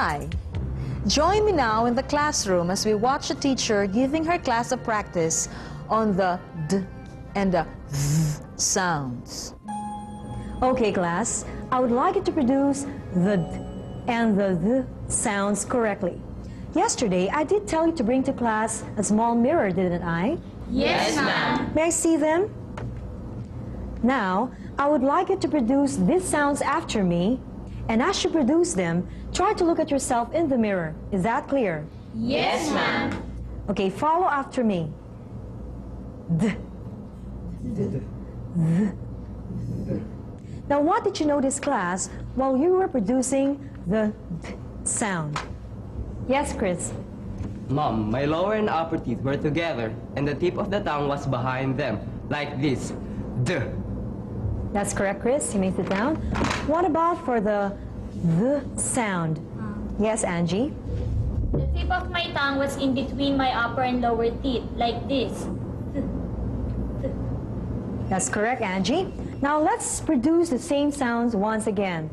Hi! Join me now in the classroom as we watch a teacher giving her class a practice on the D and the V sounds. Okay, class, I would like you to produce the D and the Th sounds correctly. Yesterday, I did tell you to bring to class a small mirror, didn't I? Yes, ma'am. May I see them? Now, I would like you to produce these sounds after me, and as you produce them, try to look at yourself in the mirror. Is that clear? Yes, ma'am. Okay, follow after me. D. D. Now, what did you notice, class, while you were producing the D sound? Yes, Chris? Mom, my lower and upper teeth were together, and the tip of the tongue was behind them, like this. D. That's correct, Chris. You may sit down. What about for the sound? Yes, Angie? The tip of my tongue was in between my upper and lower teeth, like this. That's correct, Angie. Now let's produce the same sounds once again.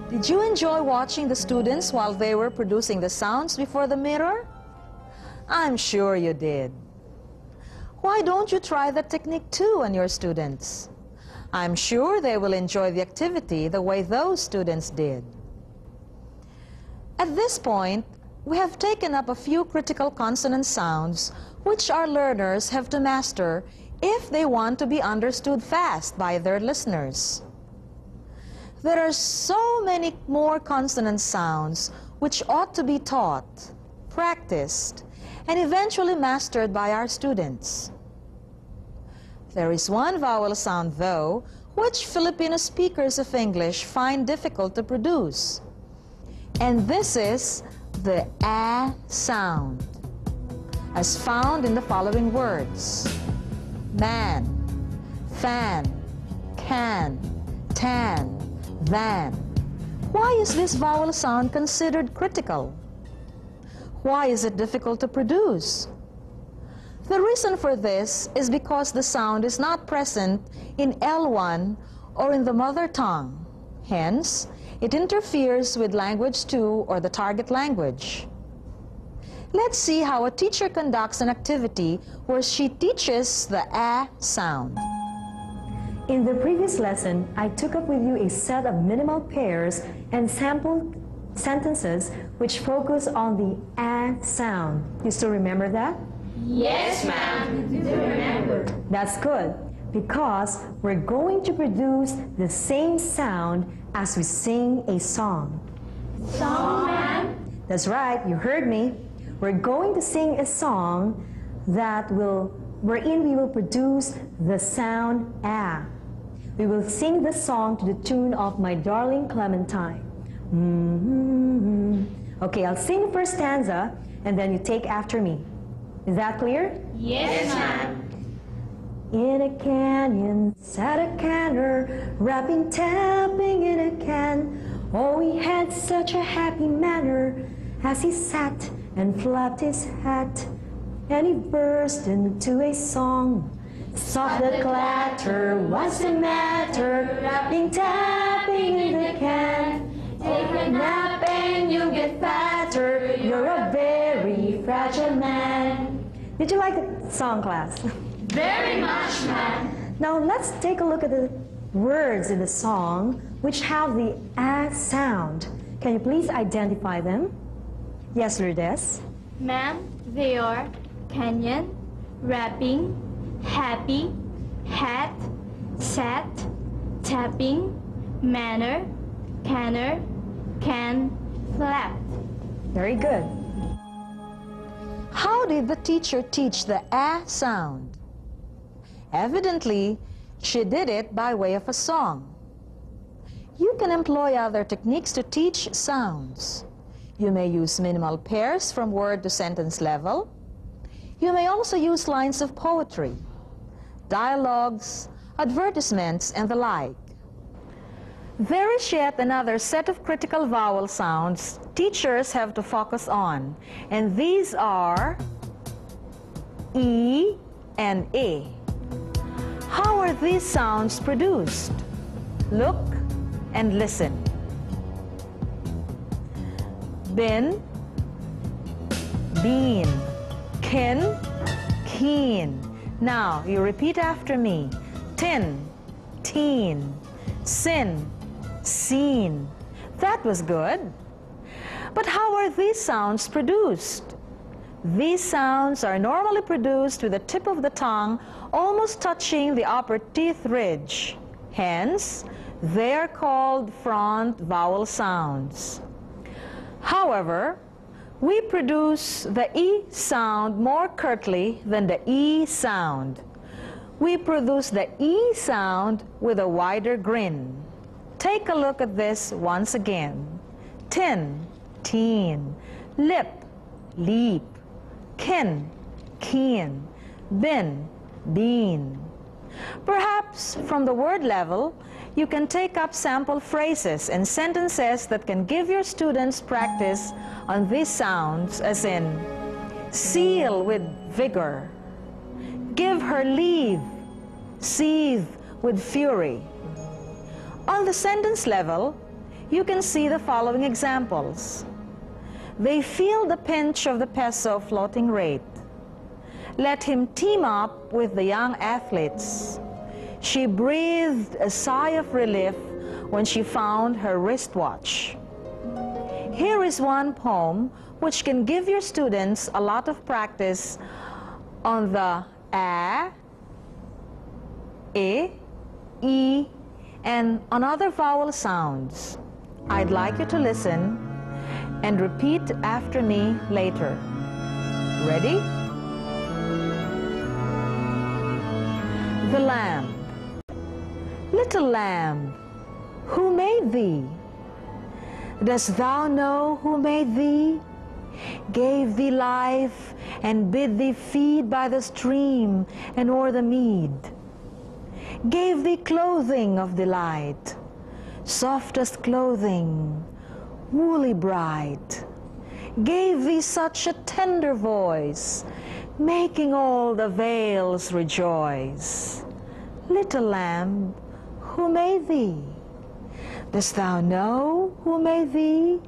Did you enjoy watching the students while they were producing the sounds before the mirror? I'm sure you did. Why don't you try that technique too on your students? I'm sure they will enjoy the activity the way those students did. At this point, we have taken up a few critical consonant sounds which our learners have to master if they want to be understood fast by their listeners. There are so many more consonant sounds which ought to be taught, practiced, and eventually mastered by our students. There is one vowel sound, though, which Filipino speakers of English find difficult to produce. And this is the A sound, as found in the following words: man, fan, can, tan, than. Why is this vowel sound considered critical? Why is it difficult to produce? The reason for this is because the sound is not present in L1 or in the mother tongue. Hence, it interferes with language 2 or the target language. Let's see how a teacher conducts an activity where she teaches the A sound. In the previous lesson, I took up with you a set of minimal pairs and sample sentences which focus on the A sound. You still remember that? Yes, ma'am. We do remember. That's good, because we're going to produce the same sound as we sing a song. Song, ma'am? That's right, you heard me. We're going to sing a song wherein we will produce the sound A. We will sing the song to the tune of My Darling Clementine. Okay, I'll sing the first stanza, and then you take after me. Is that clear? Yes, ma'am. In a canyon sat a canner, rapping, tapping in a can. Oh, he had such a happy manner as he sat and flapped his hat. And he burst into a song. Soft the clatter, what's the matter? Rapping, tapping in the can. Take a nap and you'll get fatter. You're a very fragile man. Did you like the song, class? Very much, ma'am. Now let's take a look at the words in the song which have the A sound. Can you please identify them? Yes, Lourdes? Ma'am, they are canyon, rapping, happy, hat, sat, tapping, manner, canner, can, flap. Very good. How did the teacher teach the A sound? Evidently, she did it by way of a song. You can employ other techniques to teach sounds. You may use minimal pairs from word to sentence level. You may also use lines of poetry, dialogues, advertisements, and the like. There is yet another set of critical vowel sounds teachers have to focus on, and these are E and A. How are these sounds produced? Look and listen. Bin, bean. Kin, keen. Now, you repeat after me. Tin, teen. Sin, seen. That was good. But how are these sounds produced? These sounds are normally produced with the tip of the tongue almost touching the upper teeth ridge. Hence, they are called front vowel sounds. However, we produce the E sound more curtly than the E sound. We produce the E sound with a wider grin. Take a look at this once again. Tin, teen. Lip, leap. Kin, keen. Bin, bean. Perhaps from the word level, you can take up sample phrases and sentences that can give your students practice on these sounds, as in seal with vigor, give her leave, seethe with fury. On the sentence level, you can see the following examples. They feel the pinch of the peso floating rate. Let him team up with the young athletes. She breathed a sigh of relief when she found her wristwatch. Here is one poem which can give your students a lot of practice on the a, e, and on other vowel sounds. I'd like you to listen and repeat after me later. Ready? The lamb. Little lamb, who made thee? Dost thou know who made thee? Gave thee life and bid thee feed by the stream and o'er the mead. Gave thee clothing of delight, softest clothing, woolly bright. Gave thee such a tender voice, making all the vales rejoice. Little lamb, who made thee? Dost thou know who made thee?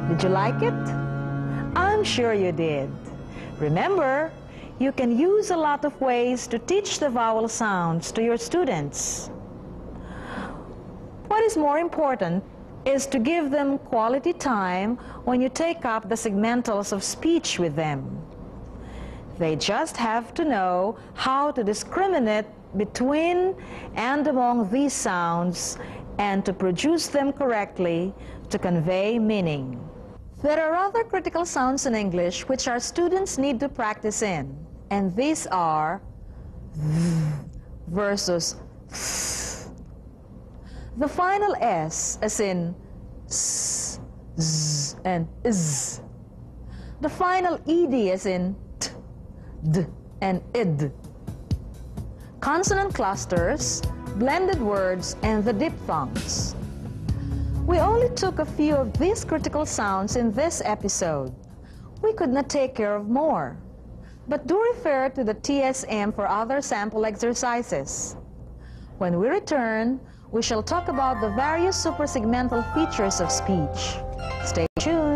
Did you like it? I'm sure you did. Remember, you can use a lot of ways to teach the vowel sounds to your students. What is more important is to give them quality time when you take up the segmentals of speech with them. They just have to know how to discriminate between and among these sounds and to produce them correctly to convey meaning. There are other critical sounds in English which our students need to practice in, and these are th versus th. The final S, as in s, z, and z. The final ed, as in t, d, and id. Consonant clusters, blended words, and the diphthongs. We only took a few of these critical sounds in this episode. We could not take care of more, but do refer to the TSM for other sample exercises. When we return, we shall talk about the various suprasegmental features of speech. Stay tuned.